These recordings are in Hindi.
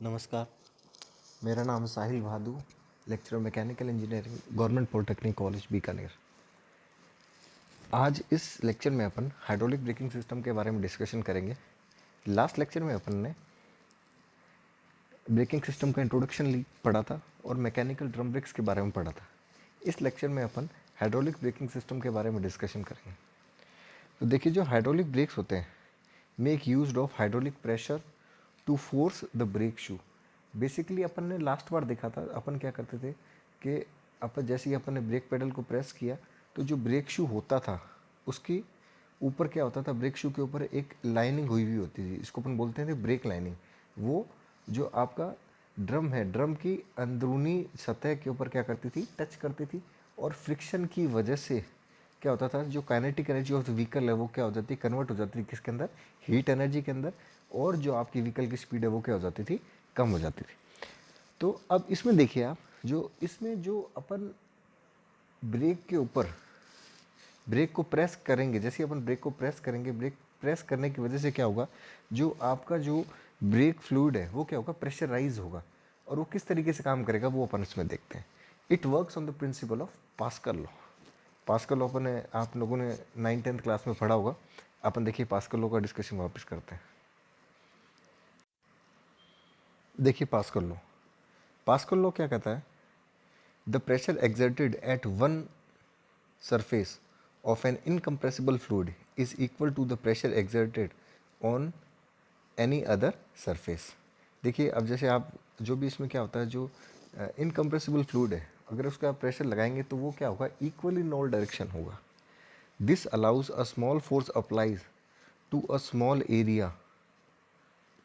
नमस्कार, मेरा नाम Sahil Bhadu, lecturer mechanical engineering, government polytechnic college Bikaner. आज इस लेक्चर में अपन हाइड्रोलिक ब्रेकिंग सिस्टम के बारे में डिस्कशन करेंगे। लास्ट लेक्चर में अपन ने ब्रेकिंग सिस्टम का इंट्रोडक्शन पढ़ा था और मैकेनिकल ड्रम ब्रेक्स के बारे में पढ़ा था। इस लेक्चर में अपन हाइड्रोलिक ब्रेकिंग सिस्टम के बारे में डिस्कशन करेंगे। तो देखिए, जो हाइड्रोलिक ब्रेक्स होते हैं, make use of hydraulic pressure to force the brake shoe. Basically अपन ने लास्ट बार देखा था, अपन क्या करते थे कि अपन जैसे ही अपन ने ब्रेक पेडल को प्रेस किया तो जो ब्रेक शू होता था उसकी ऊपर क्या होता था, ब्रेक शू के ऊपर एक लाइनिंग हुई होती थी, इसको अपन बोलते थे ब्रेक लाइनिंग। वो जो आपका ड्रम है, ड्रम की अंदरूनी सतह के ऊपर क्या करती थी, टच करती थी, और फ्रिक्शन की वजह से क्या होता था, जो kinetic energy of the vehicle है वो क्या हो जाती, कन्वर्ट हो जाती थी किसके अंदर, हीट एनर्जी के अंदर, और जो आपकी व्हीकल की स्पीड है वो क्या हो जाती थी, कम हो जाती थी। तो अब इसमें देखिए आप, जो इसमें जो अपन ब्रेक के ऊपर ब्रेक को प्रेस करेंगे, जैसे अपन ब्रेक को प्रेस करेंगे, ब्रेक प्रेस करने की वजह से क्या होगा, जो आपका जो ब्रेक फ्लूइड है वो क्या होगा, प्रेशराइज होगा। और वो किस तरीके से काम करेगा वो अपन इसमें देखते हैं। It works on the principle of Pascal law. Pascal law अपन ने, आप लोगों ने 9th-10th क्लास में पढ़ा होगा। अपन देखिए पास्कल लॉ का डिस्कशन वापस करते हैं। देखिए पास्कल लॉ क्या कहता है, the pressure exerted at one surface of an incompressible fluid is equal to the pressure exerted on any other surface। देखिए अब जैसे आप जो भी इसमें क्या होता है, जो इनकम्प्रेसिबल फ्लूइड है, अगर उसका प्रेशर लगाएंगे तो वो क्या होगा, इक्वल इन ऑल डायरेक्शन होगा। This allows a small force applies to a small area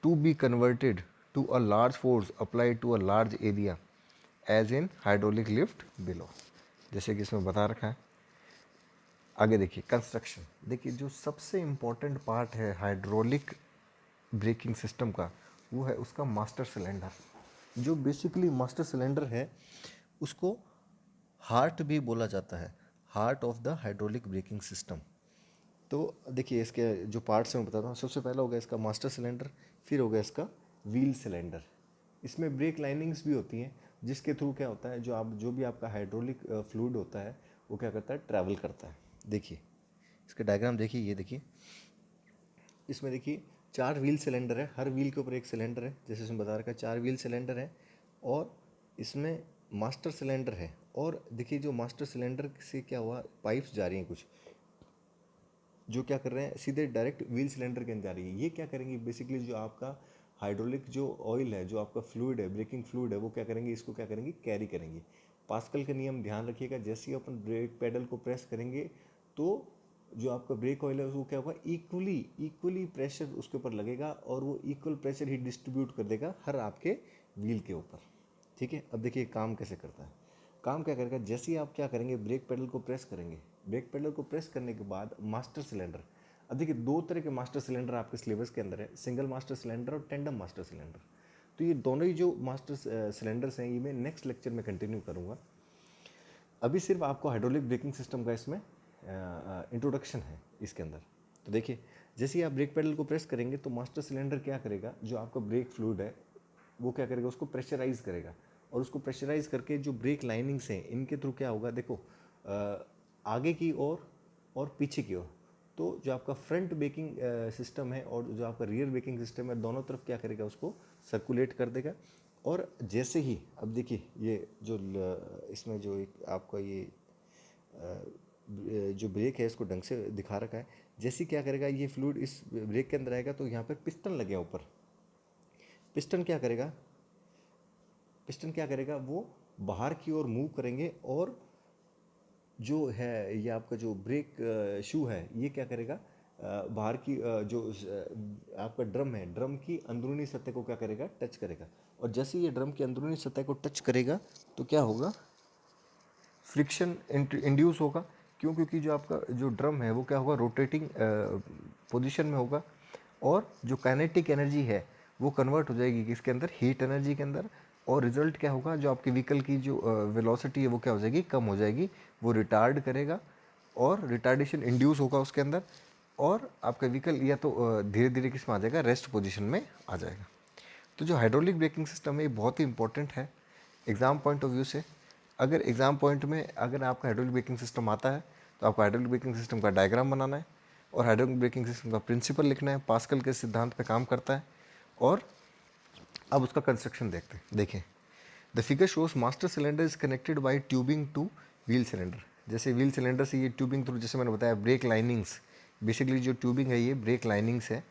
to be converted to a large force applied to a large area as in hydraulic lift below. जैसे कि इसमें बता रखा है। आगे देखिए कंस्ट्रक्शन। देखिए जो सबसे इम्पॉर्टेंट पार्ट है हाइड्रोलिक ब्रेकिंग सिस्टम का, वो है उसका मास्टर सिलेंडर। जो बेसिकली मास्टर सिलेंडर है उसको हार्ट भी बोला जाता है, heart of the hydraulic braking system. तो देखिए इसके जो पार्ट्स हैं मैं बताता हूँ। सबसे पहला हो गया इसका मास्टर सिलेंडर, फिर हो गया इसका व्हील सिलेंडर। इसमें ब्रेक लाइनिंग्स भी होती हैं जिसके थ्रू क्या होता है, जो भी आपका हाइड्रोलिक फ्लूइड होता है वो क्या करता है, ट्रैवल करता है। देखिए इसका डायग्राम देखिए, ये देखिए, इसमें देखिए 4 व्हील सिलेंडर है, हर व्हील के ऊपर एक सिलेंडर है, जैसे इसमें बता रखा है 4 व्हील सिलेंडर है, और इसमें मास्टर सिलेंडर है। और देखिए जो मास्टर सिलेंडर से क्या हुआ, पाइप्स जा रही हैं कुछ, जो क्या कर रहे हैं, सीधे डायरेक्ट व्हील सिलेंडर के अंदर आ रही है। ये क्या करेंगे, बेसिकली जो आपका हाइड्रोलिक जो ऑयल है, जो आपका फ्लूइड है, ब्रेकिंग फ्लूइड है, वो क्या करेंगे, इसको क्या करेंगे, कैरी करेंगे। पास्कल का नियम ध्यान रखिएगा, जैसे ही अपन ब्रेक पेडल को प्रेस करेंगे तो जो आपका ब्रेक ऑयल है उसको क्या होगा, इक्वली प्रेशर उसके ऊपर लगेगा, और वो इक्वल प्रेशर ही डिस्ट्रीब्यूट कर देगा हर आपके व्हील के ऊपर। ठीक है। अब देखिए काम कैसे करता है। काम क्या करेगा, जैसे ही आप क्या करेंगे, ब्रेक पेडल को प्रेस करेंगे, ब्रेक पेडल को प्रेस करने के बाद मास्टर सिलेंडर। अब देखिए 2 तरह के मास्टर सिलेंडर आपके सिलेबस के अंदर है, सिंगल मास्टर सिलेंडर और टेंडम मास्टर सिलेंडर। तो ये दोनों ही जो मास्टर सिलेंडर्स हैं ये मैं नेक्स्ट लेक्चर में कंटिन्यू करूँगा। अभी सिर्फ आपको हाइड्रोलिक ब्रेकिंग सिस्टम का इसमें इंट्रोडक्शन है इसके अंदर। तो देखिए जैसे ही आप ब्रेक पेडल को प्रेस करेंगे तो मास्टर सिलेंडर क्या करेगा, जो आपका ब्रेक फ्लूइड है वो क्या करेगा, उसको प्रेशराइज करेगा, और उसको प्रेशराइज करके जो ब्रेक लाइनिंग्स हैं इनके थ्रू क्या होगा, देखो आगे की ओर और पीछे की ओर। तो जो आपका फ्रंट ब्रेकिंग सिस्टम है और जो आपका रियर ब्रेकिंग सिस्टम है, दोनों तरफ क्या करेगा, उसको सर्कुलेट कर देगा। और जैसे ही अब देखिए ये जो इसमें जो एक आपका ये जो ब्रेक है इसको ढंग से दिखा रखा है। जैसे ही क्या करेगा, ये फ्लूइड इस ब्रेक के अंदर आएगा तो यहाँ पर पिस्टन लगे हैं ऊपर। पिस्टन क्या करेगा, पिस्टन क्या करेगा, वो बाहर की ओर मूव करेंगे, और जो है ये आपका जो ब्रेक शू है ये क्या करेगा, बाहर की जो आपका ड्रम है, ड्रम की अंदरूनी सतह को क्या करेगा, टच करेगा। और जैसे ये ड्रम की अंदरूनी सतह को टच करेगा तो क्या होगा, फ्रिक्शन इंड्यूस होगा। क्यों, क्योंकि जो आपका जो ड्रम है वो क्या होगा, रोटेटिंग पोजीशन में होगा, और जो काइनेटिक एनर्जी है वो कन्वर्ट हो जाएगी किसके अंदर, हीट एनर्जी के अंदर। और रिजल्ट क्या होगा, जो आपके व्हीकल की जो वेलोसिटी है वो क्या हो जाएगी, कम हो जाएगी, वो रिटार्ड करेगा, और रिटार्डेशन इंड्यूस होगा उसके अंदर, और आपका व्हीकल या तो धीरे धीरे किस में आ जाएगा, रेस्ट पोजीशन में आ जाएगा। तो जो हाइड्रोलिक ब्रेकिंग सिस्टम है ये बहुत ही इंपॉर्टेंट है एग्ज़ाम पॉइंट ऑफ व्यू से। अगर एग्ज़ाम पॉइंट में अगर आपका हाइड्रोलिक ब्रेकिंग सिस्टम आता है तो आपको हाइड्रोलिक ब्रेकिंग सिस्टम का डायग्राम बनाना है और हाइड्रोलिक ब्रेकिंग सिस्टम का प्रिंसिपल लिखना है, पास्कल के सिद्धांत पे काम करता है। और अब उसका कंस्ट्रक्शन देखते हैं। देखें, the figure shows master cylinder is connected by tubing two wheel cylinder. जैसे व्हील सिलेंडर से ये ट्यूबिंग थ्रू, जैसे मैंने बताया ब्रेक लाइनिंग्स, बेसिकली जो ट्यूबिंग है ये ब्रेक लाइनिंग्स है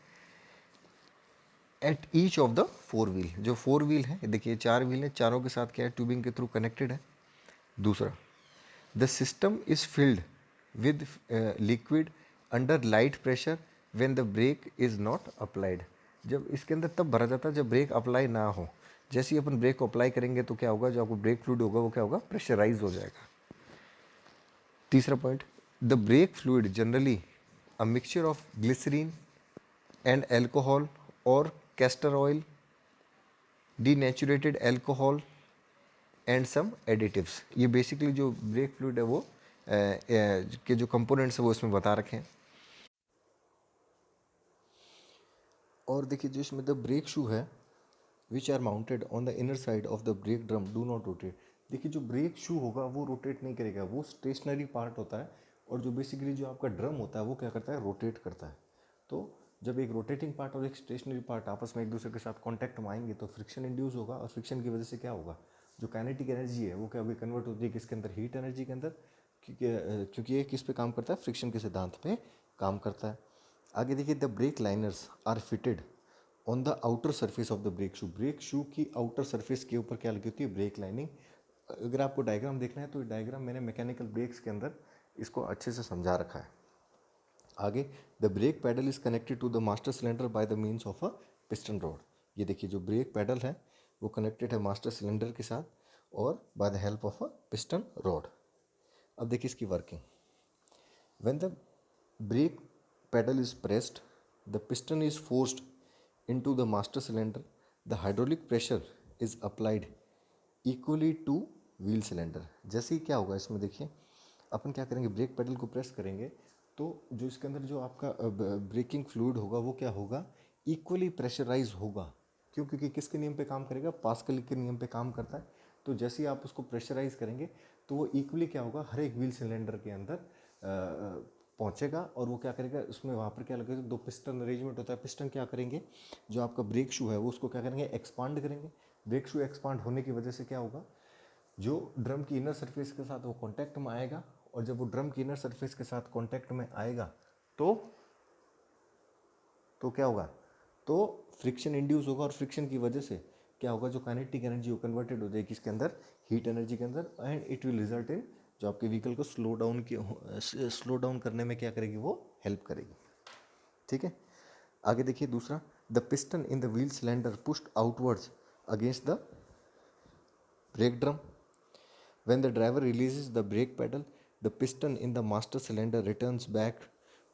at each of the four wheel. जो फोर व्हील है, देखिए चार व्हील है, चारों के साथ क्या है, ट्यूबिंग के थ्रू कनेक्टेड है। दूसरा, the system is filled with liquid under light pressure when the brake is not applied. जब इसके अंदर तब भरा जाता है जब ब्रेक अप्लाई ना हो। जैसे ही अपन ब्रेक को अप्लाई करेंगे तो क्या होगा, जो आपको ब्रेक फ्लूइड होगा वो क्या होगा, प्रेशराइज हो जाएगा। तीसरा point, the brake fluid generally a mixture of glycerine and alcohol और castor oil, denatured alcohol and some additives. ये बेसिकली जो ब्रेक फ्लूइड है वो के जो कंपोनेंट्स है वो इसमें बता रखे हैं। और देखिए जो इसमें द ब्रेक शू है which are mounted on the inner side of the brake drum do not rotate. देखिए जो ब्रेक शू होगा वो रोटेट नहीं करेगा, वो स्टेशनरी पार्ट होता है। और जो बेसिकली जो आपका ड्रम होता है वो क्या करता है, रोटेट करता है। तो जब एक रोटेटिंग पार्ट और एक स्टेशनरी पार्ट आपस में एक दूसरे के साथ कॉन्टैक्ट में आएंगे तो फ्रिक्शन इंड्यूस होगा, और फ्रिक्शन की वजह से क्या होगा, जो काइनेटिक एनर्जी है वो क्या होगी, कन्वर्ट होती है किसके अंदर, हीट एनर्जी के अंदर। क्योंकि ये किस पे काम करता है, फ्रिक्शन के सिद्धांत पे काम करता है। आगे देखिए, the brake liners are fitted on the outer surface of the brake shoe. Brake shoe की आउटर सरफेस के ऊपर क्या लगी होती है, ब्रेक लाइनिंग। अगर आपको डायग्राम देखना है तो डायग्राम मैंने मैकेनिकल ब्रेक्स के अंदर इसको अच्छे से समझा रखा है। आगे, the brake pedal is connected to the master cylinder by the means of a piston rod. ये देखिए जो ब्रेक पैडल है वो कनेक्टेड है मास्टर सिलेंडर के साथ और by the help of a piston rod. अब देखिए इसकी working. When the brake pedal is pressed, the piston is forced into the master cylinder. The hydraulic pressure is applied equally to wheel cylinder. जैसे ही क्या होगा इसमें देखिए, अपन क्या करेंगे, ब्रेक पेडल को प्रेस करेंगे तो जो इसके अंदर जो आपका ब्रेकिंग फ्लूइड होगा वो क्या होगा, इक्वली प्रेशराइज होगा। क्यों, क्योंकि किसके नियम पे काम करेगा, पास्कल के नियम पे काम करता है। तो जैसे ही आप उसको प्रेशराइज करेंगे तो वो इक्वली क्या होगा, हर एक व्हील सिलेंडर के अंदर पहुंचेगा। और वो क्या करेगा, उसमें वहाँ पर क्या लगेगा, दो पिस्टन अरेंजमेंट होता है। पिस्टन क्या करेंगे, जो आपका ब्रेक शू है वो उसको क्या करेंगे, एक्सपांड करेंगे। ब्रेक शू एक्सपांड होने की वजह से क्या होगा, जो ड्रम की इनर सरफेस के साथ वो कांटेक्ट में आएगा। और जब वो ड्रम की इनर सरफेस के साथ कांटेक्ट में आएगा तो क्या होगा, तो फ्रिक्शन इंड्यूस होगा। और फ्रिक्शन की वजह से क्या होगा, जो काइनेटिक एनर्जी वो कन्वर्टेड हो जाएगी इसके अंदर, हीट एनर्जी के अंदर। And it will result in, जो आपके व्हीकल को स्लो डाउन करने में क्या करेगी, वो हेल्प करेगी। ठीक है, आगे देखिए दूसरा, the piston in the wheel cylinder pushed outwards against the brake drum. When the driver releases the brake pedal, the piston in the master cylinder returns back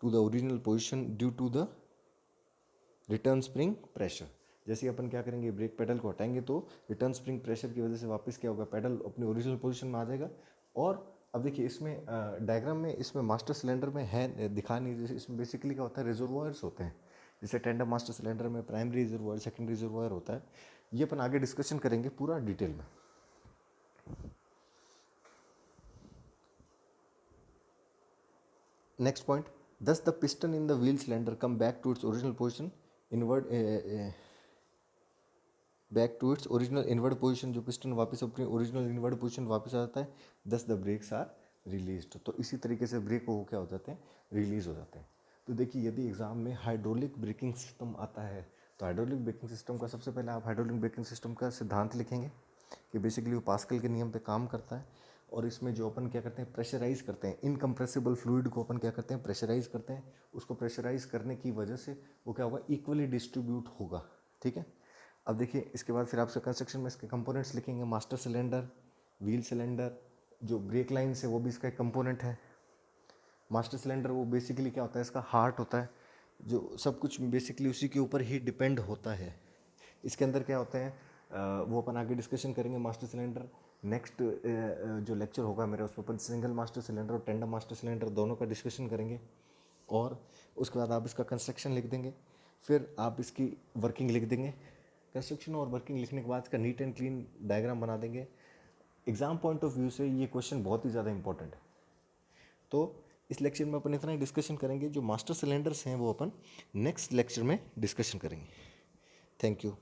to the original position due to the return spring pressure. जैसे अपन क्या करेंगे, ब्रेक पेडल को हटाएंगे तो रिटर्न स्प्रिंग प्रेशर की वजह से वापस क्या होगा, पेडल अपने ओरिजिनल पोजीशन में आ जाएगा। और अब देखिए इसमें डायग्राम में इसमें मास्टर सिलेंडर में है दिखा नहीं, जैसे इसमें बेसिकली क्या होता है, रिजर्वायर्स होते हैं। जैसे टेंडर मास्टर सिलेंडर में प्राइमरी रिजर्वायर, सेकेंडरी रिजर्वायर होता है। ये अपन आगे डिस्कशन करेंगे पूरा डिटेल में। Next point, thus the piston in the wheel cylinder come back to its original position inward back to its original inward position. जो पिस्टन वापस अपनी ओरिजिनल इनवर्ड पोजीशन वापस आ जाता है, दस द ब्रेक्स आर रिलीज्ड। तो इसी तरीके से ब्रेक हो क्या हो जाते हैं, रिलीज हो जाते हैं। तो देखिए यदि एग्जाम में हाइड्रोलिक ब्रेकिंग सिस्टम आता है तो हाइड्रोलिक ब्रेकिंग सिस्टम का सबसे पहले आप हाइड्रोलिक ब्रेकिंग सिस्टम का सिद्धांत लिखेंगे कि बेसिकली वो पास्कल के नियम पे काम करता है। और इसमें जो अपन क्या करते हैं, प्रेशराइज करते हैं, इनकम्प्रेसिबल फ्लूइड को अपन क्या करते हैं, प्रेशराइज करते हैं। उसको प्रेशराइज करने की वजह से वो क्या होगा, इक्वली डिस्ट्रीब्यूट होगा। ठीक है, अब देखिए इसके बाद फिर आपसे कंस्ट्रक्शन में इसके कंपोनेंट्स लिखेंगे। मास्टर सिलेंडर, व्हील सिलेंडर, जो ब्रेक लाइन्स है वो भी इसका एक कंपोनेंट है। मास्टर सिलेंडर वो बेसिकली क्या होता है, इसका हार्ट होता है, जो सब कुछ बेसिकली उसी के ऊपर ही डिपेंड होता है। इसके अंदर क्या होते हैं वो अपन आगे डिस्कशन करेंगे। मास्टर सिलेंडर नेक्स्ट जो लेक्चर होगा मेरा, उसमें अपन सिंगल मास्टर सिलेंडर और टेंडर मास्टर सिलेंडर दोनों का डिस्कशन करेंगे। और उसके बाद आप इसका कंस्ट्रक्शन लिख देंगे, फिर आप इसकी वर्किंग लिख देंगे। कंस्ट्रक्शन और वर्किंग लिखने के बाद इसका नीट एंड क्लीन डायग्राम बना देंगे। एग्ज़ाम पॉइंट ऑफ व्यू से ये क्वेश्चन बहुत ही ज़्यादा इंपॉर्टेंट है। तो इस लेक्चर में अपन इतना ही डिस्कशन करेंगे। जो मास्टर सिलेंडर्स हैं वो अपन नेक्स्ट लेक्चर में डिस्कशन करेंगे। Thank you.